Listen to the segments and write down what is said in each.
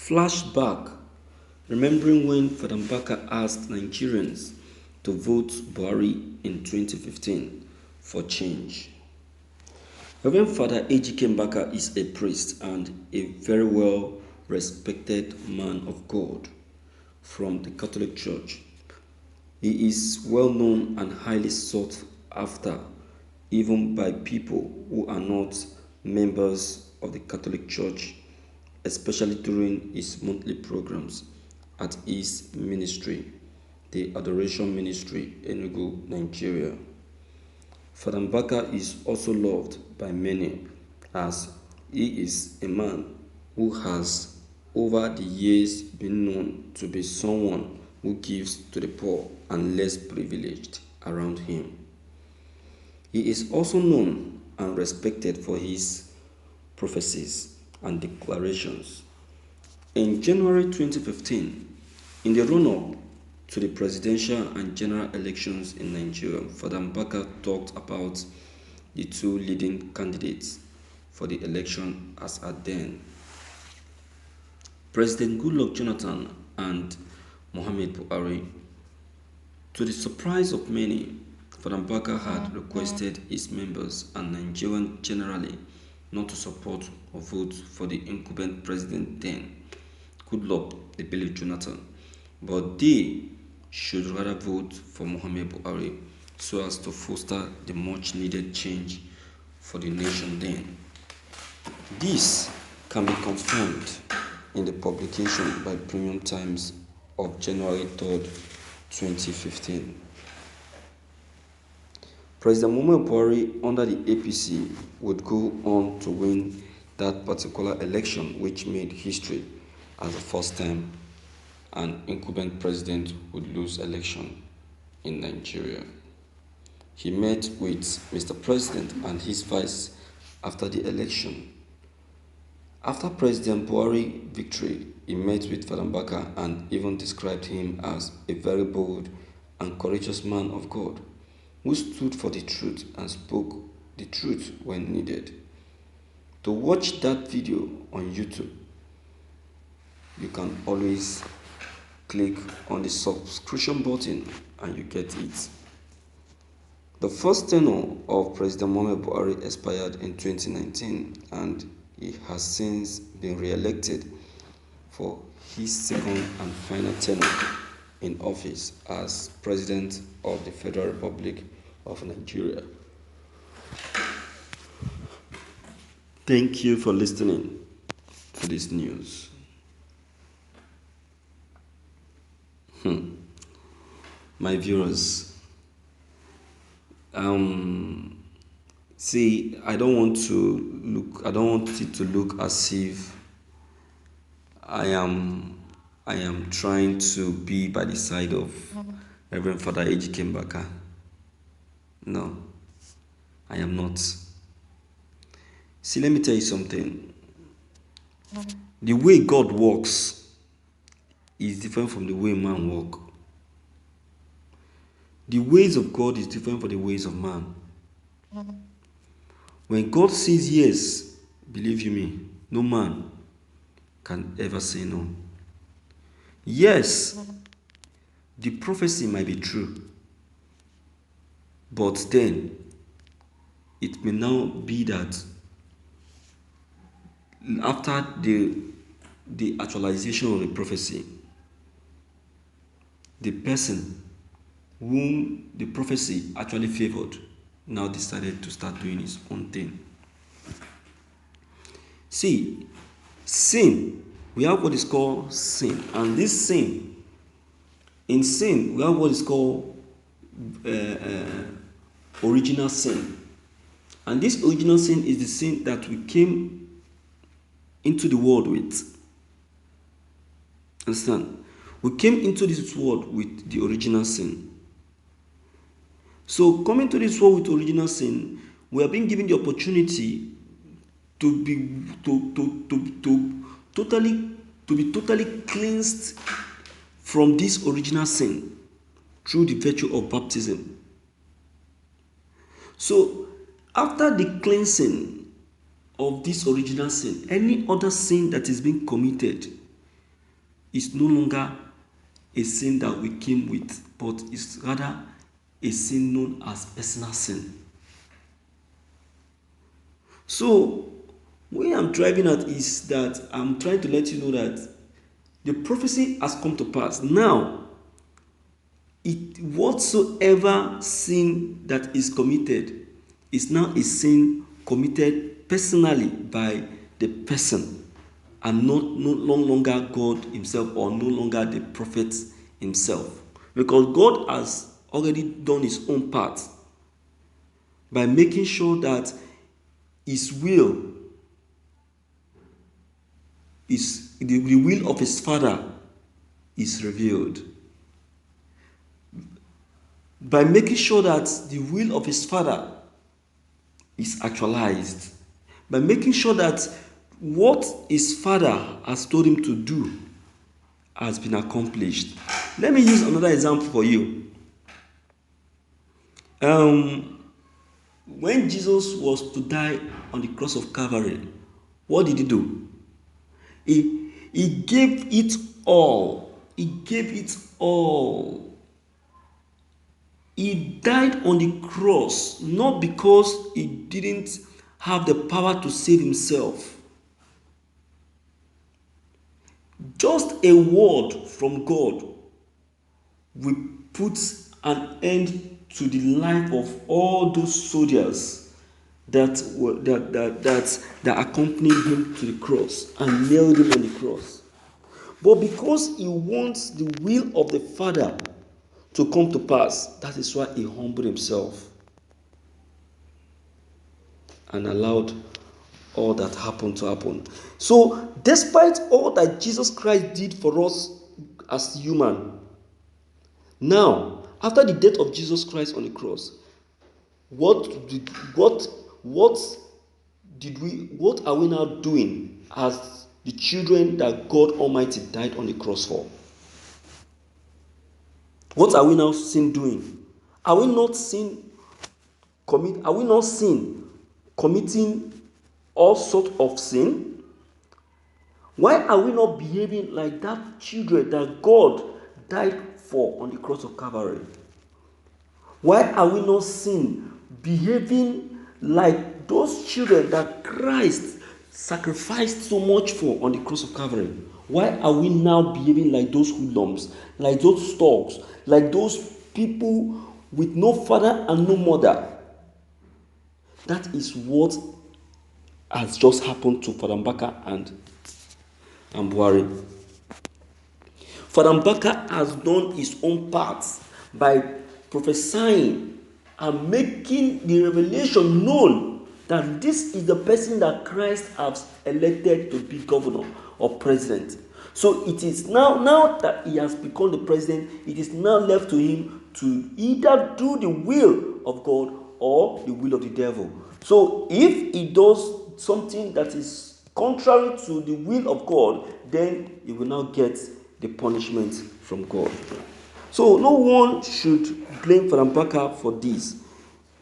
Flashback, remembering when Mbaka asked Nigerians to vote Buhari in 2015 for change. Reverend Father Ejike Mbaka is a priest and a very well respected man of God from the Catholic Church. He is well known and highly sought after even by people who are not members of the Catholic Church, especially during his monthly programs at his ministry, the Adoration Ministry, Enugu, Nigeria. Father Mbaka is also loved by many as he is a man who has over the years been known to be someone who gives to the poor and less privileged around him. He is also known and respected for his prophecies and declarations. In January 2015, in the run-up to the presidential and general elections in Nigeria, Father Mbaka talked about the two leading candidates for the election as at then. President Goodluck Jonathan and Muhammad Buhari. To the surprise of many, Father Mbaka had requested his members and Nigerians generally not to support or vote for the incumbent president then, Goodluck Ebele Jonathan, but they should rather vote for Muhammad Buhari so as to foster the much needed change for the nation then. This can be confirmed in the publication by Premium Times of January 3rd, 2015. President Muhammad Buhari under the APC would go on to win that particular election, which made history as the first time an incumbent president would lose election in Nigeria. He met with Mr. President and his vice after the election. After President Buhari's victory, he met with Father Mbaka and even described him as a very bold and courageous man of God who stood for the truth and spoke the truth when needed. To watch that video on YouTube, you can always click on the subscription button and you get it. The first tenure of President Muhammad Buhari expired in 2019 and he has since been re-elected for his second and final tenure in office as President of the Federal Republic of Nigeria. Thank you for listening to this news. My viewers, see, I don't want it to look as if I am trying to be by the side of Reverend Father Ejike Mbaka. No, I am not. See, let me tell you something. The way God works is different from the way man works. The ways of God is different from the ways of man. When God says yes, believe you me, no man can ever say no. Yes, the prophecy might be true, but then it may now be that after the actualization of the prophecy, the person whom the prophecy actually favored now decided to start doing his own thing. See, sin, we have what is called sin, and this sin, in sin, we have what is called original sin. And this original sin is the sin that we came into the world with. Understand? We came into this world with the original sin. So coming to this world with original sin, we have been given the opportunity to be totally cleansed from this original sin through the virtue of baptism. So after the cleansing of this original sin, any other sin that is being committed is no longer a sin that we came with, but is rather a sin known as personal sin. So, what I'm driving at is that I'm trying to let you know that the prophecy has come to pass. Now, whatsoever sin that is committed is now a sin committed personally by the person, and no longer God himself, or no longer the prophet himself, because God has already done his own part by making sure that his will is the will of his Father is revealed, by making sure that the will of his Father is actualized, by making sure that what his Father has told him to do has been accomplished. Let me use another example for you. When Jesus was to die on the cross of Calvary, what did he do? He gave it all. He gave it all. He died on the cross not because he didn't have the power to save himself. Just a word from God will put an end to the life of all those soldiers that accompanied him to the cross and nailed him on the cross. But because he wants the will of the Father to come to pass, that is why he humbled himself and allowed all that happened to happen. So, despite all that Jesus Christ did for us as human, now, after the death of Jesus Christ on the cross, what are we now doing as the children that God Almighty died on the cross for? What are we now doing? Are we not committing all sorts of sin? Why are we not behaving like that children that God died for on the cross of Calvary? Why are we not behaving like those children that Christ sacrificed so much for on the cross of Calvary? Why are we now behaving like those hoodlums, like those thugs, like those people with no father and no mother? That is what has just happened to Father Mbaka and Buhari. Father Mbaka has done his own part by prophesying and making the revelation known that this is the person that Christ has elected to be governor or president. So it is now that he has become the president, it is now left to him to either do the will of God or the will of the devil. So if he does something that is contrary to the will of God, then he will now get the punishment from God. So no one should blame Father Mbaka for this.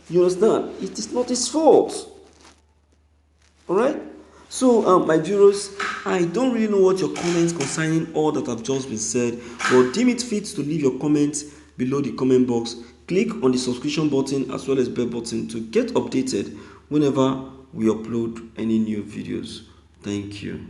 You understand? It is not his fault. Alright? So, my viewers, I don't really know what your comments concerning all that have just been said, but deem it fit to leave your comments below the comment box. Click on the subscription button as well as bell button to get updated whenever we upload any new videos. Thank you.